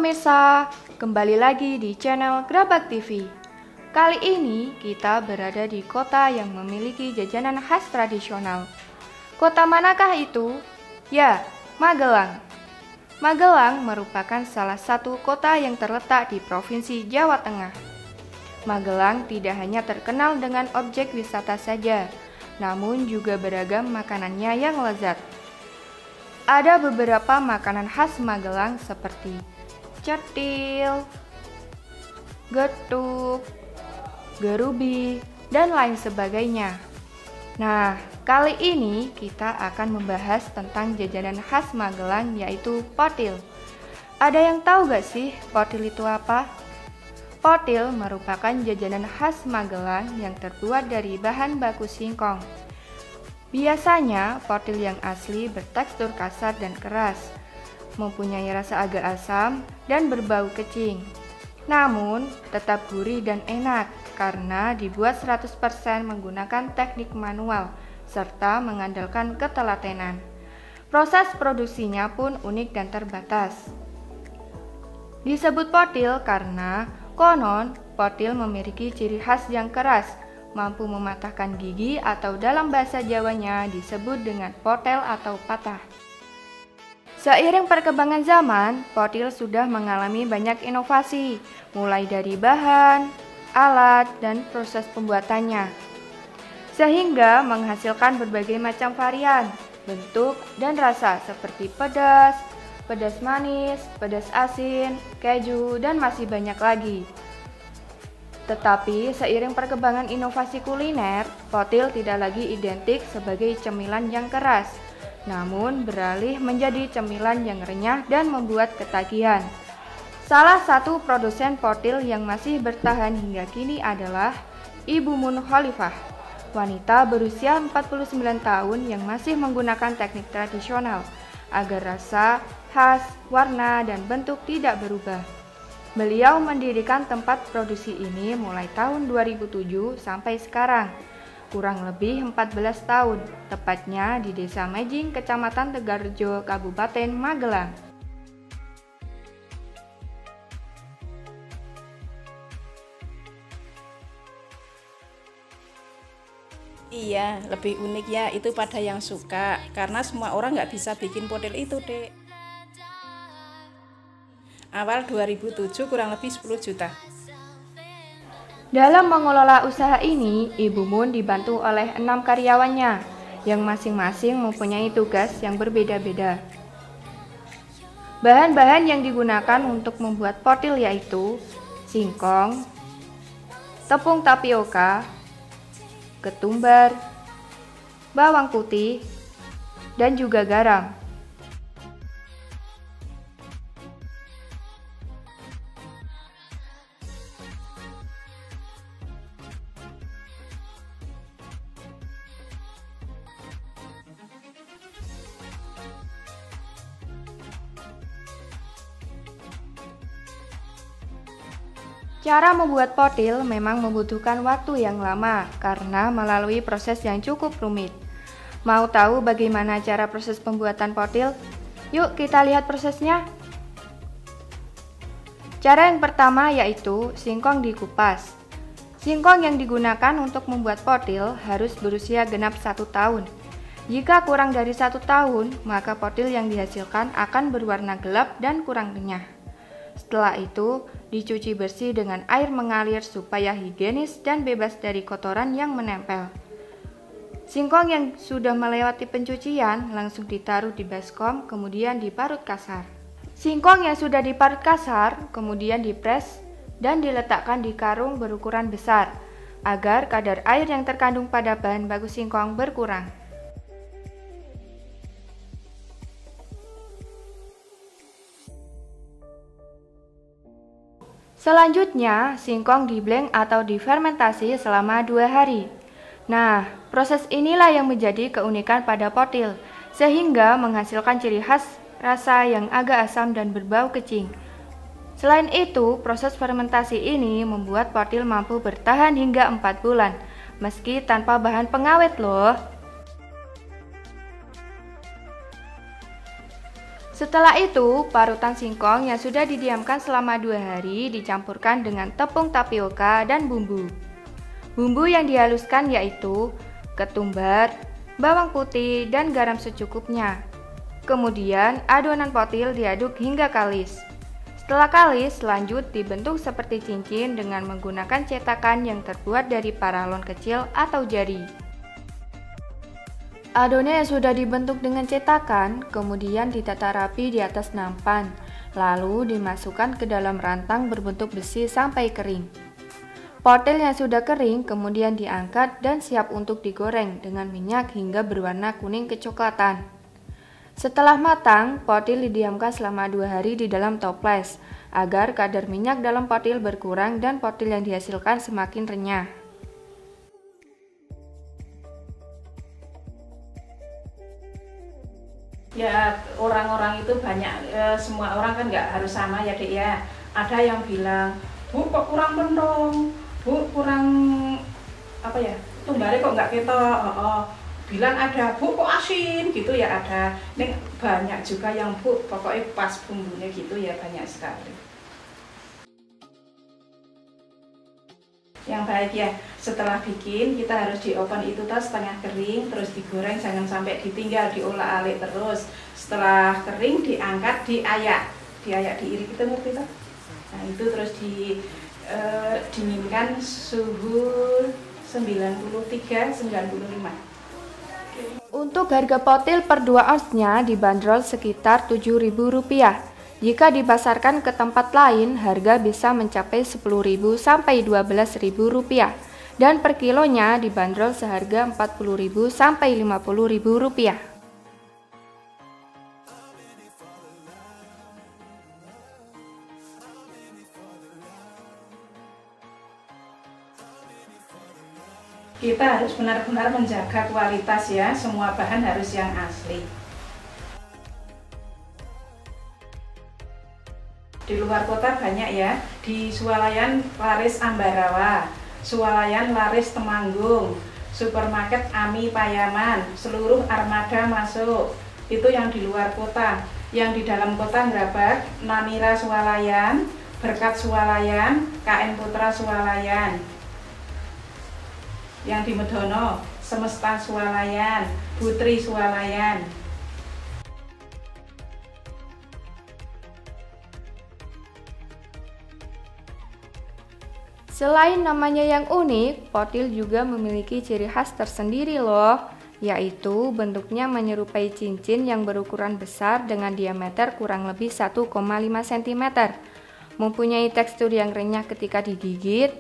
pemirsa, kembali lagi di channel Grabak TV. Kali ini kita berada di kota yang memiliki jajanan khas tradisional. Kota manakah itu? Ya, Magelang. Magelang merupakan salah satu kota yang terletak di Provinsi Jawa Tengah. Magelang tidak hanya terkenal dengan objek wisata saja, namun juga beragam makanannya yang lezat. Ada beberapa makanan khas Magelang seperti cetil, getuk, gerubi, dan lain sebagainya. Nah, kali ini kita akan membahas tentang jajanan khas Magelang, yaitu potil. Ada yang tahu gak sih potil itu apa? Potil merupakan jajanan khas Magelang yang terbuat dari bahan baku singkong. Biasanya, potil yang asli bertekstur kasar dan keras, mempunyai rasa agak asam dan berbau kecing. Namun, tetap gurih dan enak karena dibuat 100% menggunakan teknik manual serta mengandalkan ketelatenan. Proses produksinya pun unik dan terbatas. Disebut potil karena konon potil memiliki ciri khas yang keras, mampu mematahkan gigi atau dalam bahasa Jawanya disebut dengan potel atau patah. Seiring perkembangan zaman, potil sudah mengalami banyak inovasi, mulai dari bahan, alat, dan proses pembuatannya, sehingga menghasilkan berbagai macam varian, bentuk, dan rasa seperti pedas, pedas manis, pedas asin, keju, dan masih banyak lagi. Tetapi seiring perkembangan inovasi kuliner, potil tidak lagi identik sebagai cemilan yang keras, namun beralih menjadi cemilan yang renyah dan membuat ketagihan. Salah satu produsen potil yang masih bertahan hingga kini adalah Ibu Mun Khalifah, wanita berusia 49 tahun yang masih menggunakan teknik tradisional agar rasa, khas, warna, dan bentuk tidak berubah. Beliau mendirikan tempat produksi ini mulai tahun 2007 sampai sekarang, kurang lebih 14 tahun, tepatnya di Desa Mejing, Kecamatan Tegarrejo, Kabupaten Magelang. Iya, lebih uniknya itu pada yang suka, karena semua orang nggak bisa bikin potil itu, Dek. Awal 2007 kurang lebih 10 juta. Dalam mengelola usaha ini, Ibu Mun dibantu oleh 6 karyawannya yang masing-masing mempunyai tugas yang berbeda-beda. Bahan-bahan yang digunakan untuk membuat potil yaitu singkong, tepung tapioka, ketumbar, bawang putih, dan juga garam. Cara membuat potil memang membutuhkan waktu yang lama karena melalui proses yang cukup rumit. Mau tahu bagaimana cara proses pembuatan potil? Yuk kita lihat prosesnya. Cara yang pertama yaitu singkong dikupas. Singkong yang digunakan untuk membuat potil harus berusia genap 1 tahun. Jika kurang dari 1 tahun, maka potil yang dihasilkan akan berwarna gelap dan kurang renyah. Setelah itu, dicuci bersih dengan air mengalir supaya higienis dan bebas dari kotoran yang menempel. Singkong yang sudah melewati pencucian langsung ditaruh di baskom, kemudian diparut kasar. Singkong yang sudah diparut kasar kemudian dipres dan diletakkan di karung berukuran besar, agar kadar air yang terkandung pada bahan baku singkong berkurang. Selanjutnya, singkong diblend atau difermentasi selama 2 hari. Nah, proses inilah yang menjadi keunikan pada potil, sehingga menghasilkan ciri khas rasa yang agak asam dan berbau kecing. Selain itu, proses fermentasi ini membuat potil mampu bertahan hingga 4 bulan, meski tanpa bahan pengawet loh. Setelah itu, parutan singkong yang sudah didiamkan selama 2 hari dicampurkan dengan tepung tapioka dan bumbu. Bumbu yang dihaluskan yaitu ketumbar, bawang putih, dan garam secukupnya. Kemudian, adonan potil diaduk hingga kalis. Setelah kalis, lanjut dibentuk seperti cincin dengan menggunakan cetakan yang terbuat dari paralon kecil atau jari. Adonan yang sudah dibentuk dengan cetakan, kemudian ditata rapi di atas nampan, lalu dimasukkan ke dalam rantang berbentuk besi sampai kering. Potil yang sudah kering kemudian diangkat dan siap untuk digoreng dengan minyak hingga berwarna kuning kecoklatan. Setelah matang, potil didiamkan selama 2 hari di dalam toples, agar kadar minyak dalam potil berkurang dan potil yang dihasilkan semakin renyah. Ya, orang-orang itu banyak, semua orang kan nggak harus sama ya Dek ya. Ada yang bilang, Bu kok kurang pentong, Bu kurang apa ya, tumbare kok nggak ketok. Bilang ada, Bu kok asin gitu ya ada. Ini banyak juga yang Bu pokoknya pas bumbunya gitu ya, banyak sekali. Yang baik ya, setelah bikin kita harus di oven itu setengah kering, terus digoreng, jangan sampai ditinggal, diolah-alik terus. Setelah kering diangkat, diayak diiris itu ngerti tak? Nah itu terus dinginkan suhu 93-95. Untuk harga potil per 2 onsnya dibanderol sekitar Rp7.000. Jika dipasarkan ke tempat lain, harga bisa mencapai Rp10.000 sampai Rp12.000 dan per kilonya dibanderol seharga Rp40.000 sampai Rp50.000. Kita harus benar-benar menjaga kualitas ya, semua bahan harus yang asli. Di luar kota banyak ya, di Swalayan laris Ambarawa, Swalayan laris Temanggung, supermarket Ami Payaman, seluruh armada masuk. Itu yang di luar kota. Yang di dalam kota Grabak, Namira Swalayan, Berkat Swalayan, KN Putra Swalayan. Yang di Medono, Semesta Swalayan, Putri Swalayan. Selain namanya yang unik, potil juga memiliki ciri khas tersendiri loh, yaitu bentuknya menyerupai cincin yang berukuran besar dengan diameter kurang lebih 1,5 cm, mempunyai tekstur yang renyah ketika digigit,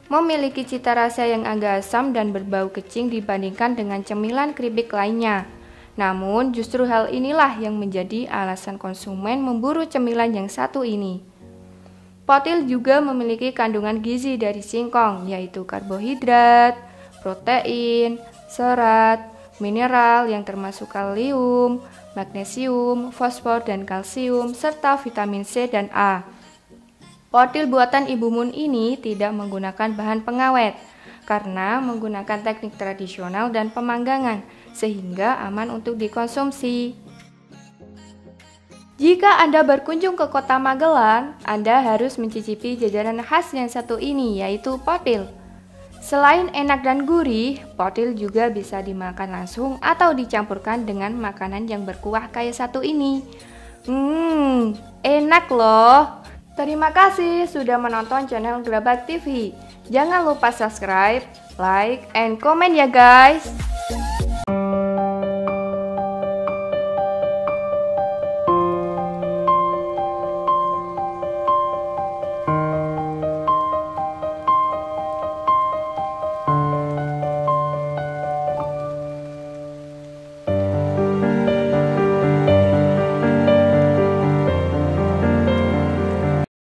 memiliki cita rasa yang agak asam dan berbau kecing dibandingkan dengan cemilan keripik lainnya. Namun justru hal inilah yang menjadi alasan konsumen memburu cemilan yang satu ini. Potil juga memiliki kandungan gizi dari singkong, yaitu karbohidrat, protein, serat, mineral yang termasuk kalium, magnesium, fosfor, dan kalsium, serta vitamin C dan A. Potil buatan Ibu Mun ini tidak menggunakan bahan pengawet, karena menggunakan teknik tradisional dan pemanggangan, sehingga aman untuk dikonsumsi. Jika Anda berkunjung ke kota Magelang, Anda harus mencicipi jajanan khas yang satu ini, yaitu potil. Selain enak dan gurih, potil juga bisa dimakan langsung atau dicampurkan dengan makanan yang berkuah kayak satu ini. Enak loh. Terima kasih sudah menonton channel Grabak TV. Jangan lupa subscribe, like, and comment ya guys.